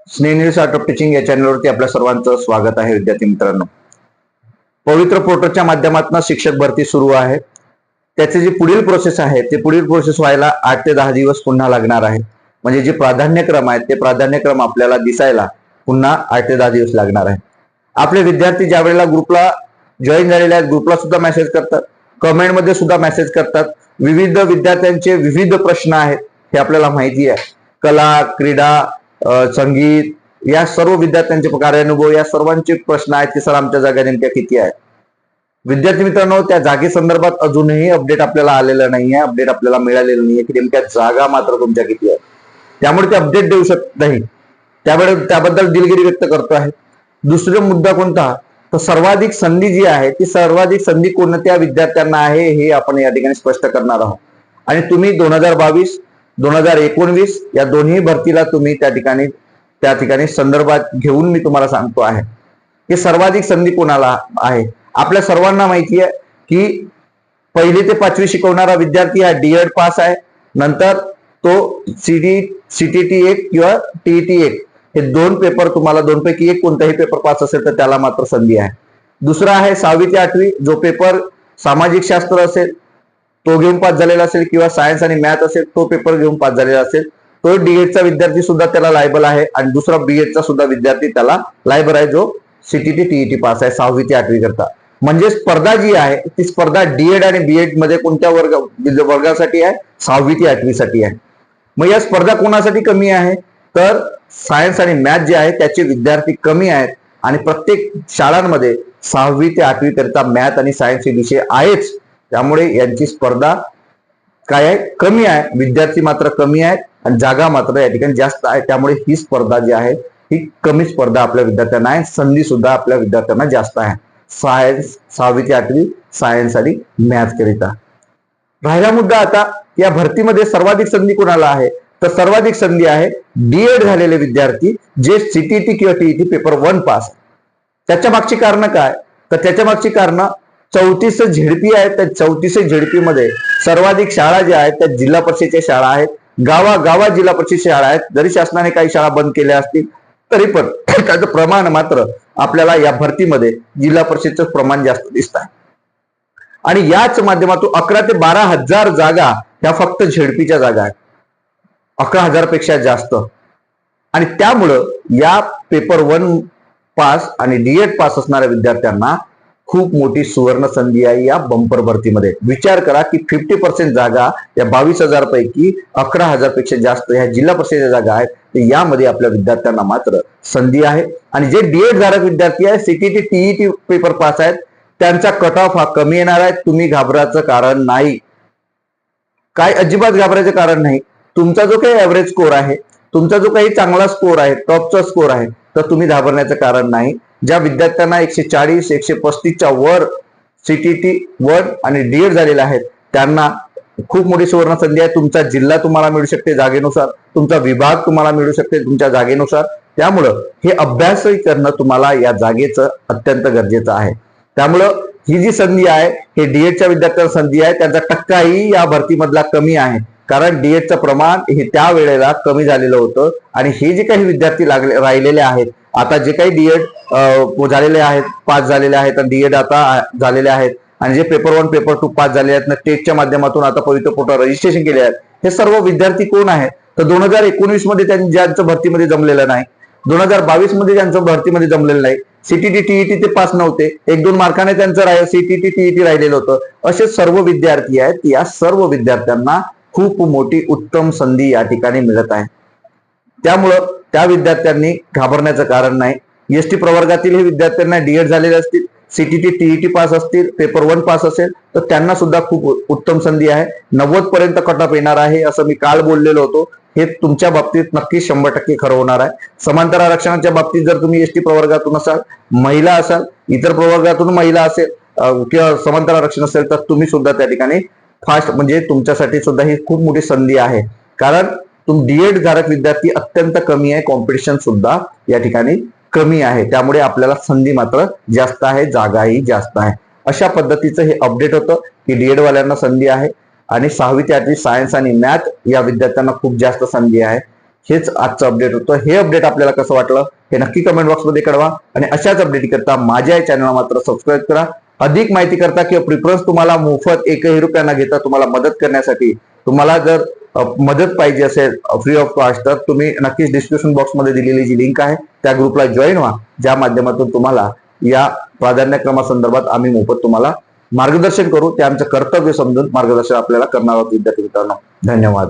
स्नेह news art of teaching या चॅनलवरती आपल्या सर्वांचं स्वागत आहे. विद्यार्थी मित्रांनो, पवित्र पोर्टलच्या माध्यमातून शिक्षक भरती सुरू आहे. त्याचे जी पुढील प्रोसेस आहे ते पुढील प्रोसेस व्हायला 8 ते 10 दिवस पुन्हा लागणार आहे. म्हणजे जे प्राधान्यक्रम आहेत ते प्राधान्यक्रम आपल्याला दिसायला पुन्हा 8 ते 10 दिवस लागणार आहे. आपले विद्यार्थी ज्या वेळेला ग्रुपला जॉईन झालेले आहेत, ग्रुपला सुद्धा मेसेज करतात, कमेंट मध्ये सुद्धा मेसेज करतात. विविध विद्यार्थ्यांचे विविध प्रश्न आहेत हे आपल्याला माहिती आहे. कला, क्रीडा, संगीत या सर्व विद्यार्थ्यांचे कार्यानुभव या सर्वांचे प्रश्न आहेत की सर आमच्या जागा नेमक्या किती आहेत. विद्यार्थी मित्रांनो, त्या जागे संदर्भात अजूनही अपडेट आपल्याला आलेलं नाहीये, अपडेट आपल्याला मिळालेलं नाहीये की नेमक्या जागा मात्र तुमच्या किती आहेत. त्यामुळे ते अपडेट देऊ शकत नाही, त्याबद्दल दिलगिरी व्यक्त करतो आहे. दुसरा मुद्दा कोणता, तर सर्वाधिक संधी जी आहे ती सर्वाधिक संधी कोणत्या विद्यार्थ्यांना आहे हे आपण या ठिकाणी स्पष्ट करणार आहोत. आणि तुम्ही 2022 2019 या दोन्ही भरतीला तुम्ही त्या ठिकाणी संदर्भात घेऊन मी तुम्हाला सांगतो आहे की सर्वाधिक संधी कोणाला आहे. आपल्या सर्वांना माहिती आहे की 1ली ते 5वी शिकवणारा विद्यार्थी हा डीएड पास आहे. नंतर तो सीटीटी 1 किंवा टीईटी 1 हे 2 पेपर, तुम्हाला 2 पैकी एक कोणताही पेपर पास असेल तर त्याला मात्र संधी आहे. दुसरा आहे 6वी ते 8वी, जो पेपर सामाजिक शास्त्र असेल तो घेऊन पास झालेला असेल किंवा सायन्स आणि मॅथ असेल तो पेपर घेऊन पास झालेला असेल, तो डीएडचा विद्यार्थी सुद्धा त्याला लायबल आहे. आणि दुसरा बीएडचा सुद्धा विद्यार्थी त्याला लायबल आहे जो सीटीटी टीईटी पास आहे 6वी ते 8वी करता. म्हणजे स्पर्धा जी आहे ती स्पर्धा डीएड आणि बीएड मध्ये कोणत्या वर्गासाठी आहे, 6वी ते 8वी साठी आहे. मग या स्पर्धा कोणासाठी कमी आहे, तर सायन्स आणि मॅथ जे आहे त्याचे विद्यार्थी कमी आहेत. आणि प्रत्येक शाळांमध्ये 6वी ते 8वी करता मॅथ आणि सायन्स हे विषय आहेच. त्यामुळे यांची स्पर्धा काय आहे, कमी आहे. विद्यार्थी मात्र कमी आहेत आणि जागा मात्र या ठिकाणी जास्त आहे. त्यामुळे ही स्पर्धा जी आहे ही कमी स्पर्धा आपल्या विद्यार्थ्यांना आहे. संधी सुद्धा आपल्या विद्यार्थ्यांना जास्त आहे. सायन्स 6वी ते 8वी सायन्स आणि मॅथ करिता. राहिला मुद्दा आता, या भरतीमध्ये सर्वाधिक संधी कोणाला आहे, तर सर्वाधिक संधी आहे डीएड झालेले विद्यार्थी जे सीटीटी किंवा टीईटी पेपर 1 पास. त्याच्या मागची कारण काय, तर त्याच्या मागची कारण 34 झेडपी आहेत. त्या 34 झेडपी मध्ये सर्वाधिक शाळा ज्या आहेत त्या जिल्हा परिषदेच्या शाळा आहेत. गावागावात जिल्हा परिषद शाळा आहेत. जरी शासनाने काही शाळा बंद केल्या असतील तरी पण त्याचं प्रमाण मात्र आपल्याला या भरतीमध्ये जिल्हा परिषदचं प्रमाण जास्त दिसत आहे. आणि याच माध्यमातून 11 ते 12 हजार जागा ह्या फक्त झेडपीच्या जागा आहेत, 11,000 पेक्षा जास्त. आणि त्यामुळं या पेपर 1 पास आणि डीएड पास असणाऱ्या विद्यार्थ्यांना खूप मोठी सुवर्ण संधी आहे या बंपर भरतीमध्ये. विचार करा की 50% जागा या 22,000 पैकी 11,000 पेक्षा जास्त ह्या जिल्हा परिषदेच्या जागा आहेत. यामध्ये आपल्या विद्यार्थ्यांना मात्र संधी आहे. आणि जे डीएड धारक विद्यार्थी आहेत, सीटीटी टीईटी पेपर पास आहेत, त्यांचा कट ऑफ हा कमी येणार आहे. तुम्ही घाबरायचं कारण नाही, काय अजिबात घाबरायचं कारण नाही. तुमचा जो काही ऍव्हरेज स्कोर आहे, तुमचा जो काही चांगला स्कोर आहे, टॉपचा स्कोर आहे, तर तुम्ही घाबरण्याचं कारण नाही. ज्या विद्यार्थ्यांना 140 135च्या वर सीटीटी 1 आणि डीएड झालेले आहेत त्यांना खूप मोठी सुवर्ण संधी आहे. तुमचा जिल्हा तुम्हाला मिळू शकते जागेनुसार, तुमचा विभाग तुम्हाला मिळू शकते तुमच्या जागेनुसार. त्यामुळं हे अभ्यासही करणं तुम्हाला या जागेचं अत्यंत गरजेचं आहे. त्यामुळं ही जी संधी आहे हे डीएडच्या विद्यार्थ्यांना संधी आहे. त्यांचा टक्काही या भरतीमधला कमी आहे, कारण डीएडचं प्रमाण हे त्या वेळेला कमी झालेलं होतं. आणि हे जे काही विद्यार्थी राहिलेले आहेत, आता जे काही डीएड झालेले आहेत, पास झालेले आहेत आणि डीएड आता झालेले आहेत, आणि जे पेपर 1 पेपर 2 पास झाले आहेत, टेटच्या माध्यमातून आता पवित्र पोर्टल रजिस्ट्रेशन केले आहेत, हे सर्व विद्यार्थी कोण आहेत, तर 2019 मध्ये ज्यांचं भरतीमध्ये जमलेलं नाही, 2022 मध्ये ज्यांचं भरतीमध्ये जमलेलं नाही, सीटीटी टीईटी ते पास नव्हते, 1-2 मार्काने त्यांचं सीटीटी टीईटी राहिलेलं होतं, असे सर्व विद्यार्थी आहेत. या सर्व विद्यार्थ्यांना खूप मोठी उत्तम संधी या ठिकाणी मिळत आहे. त्यामुळं त्या विद्यार्थ्यांनी घाबरण्याचं कारण नाही. एसटी प्रवर्गातील हे विद्यार्थ्यांना डीएड झालेले असतील, सीटीटी टीईटी पास असतील, पेपर 1 पास असेल, तर त्यांना सुद्धा खूप उत्तम संधी आहे. 90 पर्यंत कट ऑफ येणार आहे असं मी काल बोललेलो होतो. हे तुमच्या बाबतीत नक्की 100% खरं होणार आहे. समांतर आरक्षणाच्या बाबतीत जर तुम्ही एसटी प्रवर्गातून असाल, महिला असाल, इतर प्रवर्गातून महिला असेल किंवा समांतर आरक्षण असेल, तर तुम्ही सुद्धा त्या ठिकाणी फास्ट, म्हणजे तुमच्यासाठी सुद्धा ही खूप मोठी संधी आहे. कारण डीएड धारक विद्यार्थी अत्यंत कमी आहे, कॉम्पिटिशन सुद्धा या ठिकाणी कमी आहे. त्यामुळे आपल्याला संधी मात्र जास्त आहे, जागाही जास्त आहे. अशा पद्धतीचं हे अपडेट होतं की डीएड वाल्यांना संधी आहे आणि 6वी ते 8वी सायन्स आणि मॅथ या विद्यार्थ्यांना खूप जास्त संधी आहे. हेच आजचं अपडेट होतं. हे अपडेट आपल्याला कसं वाटलं हे नक्की कमेंट बॉक्समध्ये कळवा आणि अशाच अपडेट करता माझ्या या चॅनलला मात्र सबस्क्राईब करा. अधिक माहिती करता किंवा प्रिफरन्स तुम्हाला मोफत एकही रुपया न घेता तुम्हाला मदत करण्यासाठी, तुम्हाला जर मदत पाहिजे असेल फ्री ऑफ कॉस्ट, तर तुम्ही नक्कीच डिस्क्रिप्शन बॉक्समध्ये दिलेली जी लिंक आहे त्या ग्रुपला जॉईन व्हा, ज्या माध्यमातून तुम्हाला या प्राधान्यक्रमासंदर्भात आम्ही मोफत तुम्हाला मार्गदर्शन करू. ते आमचं कर्तव्य समजून मार्गदर्शन आपल्याला करणार आहोत विद्यार्थी मित्रांनो. धन्यवाद.